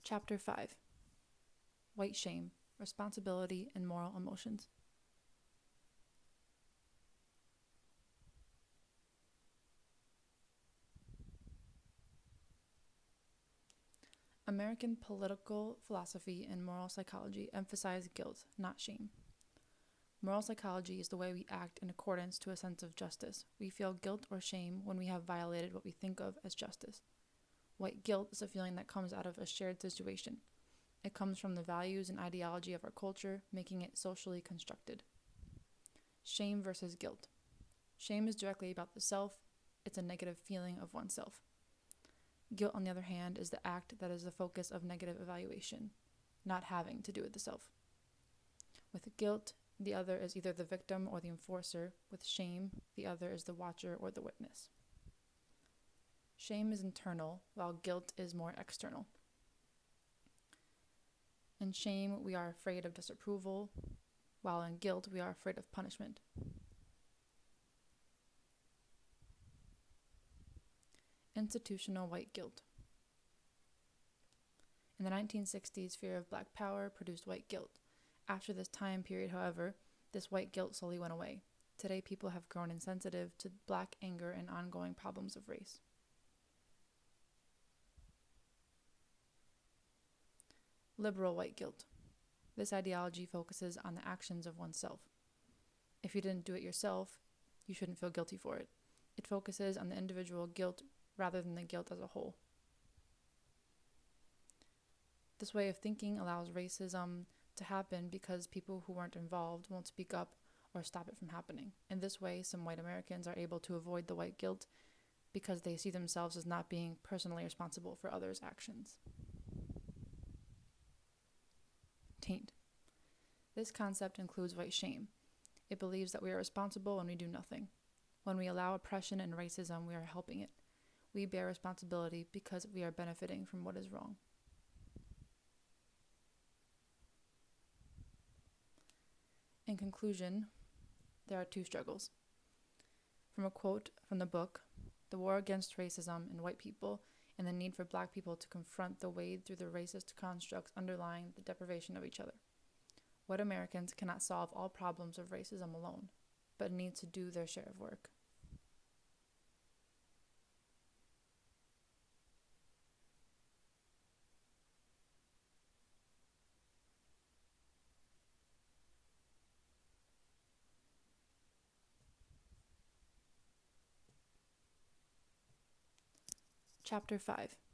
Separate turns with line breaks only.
Chapter 5. White Shame, Responsibility and Moral Emotions. American political philosophy and moral psychology emphasize guilt, not shame. Moral psychology is the way we act in accordance to a sense of justice. We feel guilt or shame when we have violated what we think of as justice. White guilt is a feeling that comes out of a shared situation. It comes from the values and ideology of our culture, making it socially constructed. Shame versus guilt. Shame is directly about the self. It's a negative feeling of oneself. Guilt, on the other hand, is the act that is the focus of negative evaluation, not having to do with the self. With guilt, the other is either the victim or the enforcer. With shame, the other is the watcher or the witness. Shame is internal, while guilt is more external. In shame, we are afraid of disapproval, while in guilt, we are afraid of punishment. Institutional white guilt. In the 1960s, fear of black power produced white guilt. After this time period, however, this white guilt slowly went away. Today, people have grown insensitive to black anger and ongoing problems of race. Liberal white guilt. This ideology focuses on the actions of oneself. If you didn't do it yourself, you shouldn't feel guilty for it. It focuses on the individual guilt rather than the guilt as a whole. This way of thinking allows racism to happen because people who weren't involved won't speak up or stop it from happening. In this way, some white Americans are able to avoid the white guilt because they see themselves as not being personally responsible for others' actions. Taint. This concept includes white shame. It believes that we are responsible when we do nothing. When we allow oppression and racism, we are helping it. We bear responsibility because we are benefiting from what is wrong. In conclusion, there are two struggles. From a quote from the book, "The war against racism in white people and the need for black people to confront the wade through the racist constructs underlying the deprivation of each other. White Americans cannot solve all problems of racism alone, but need to do their share of work." Chapter 5.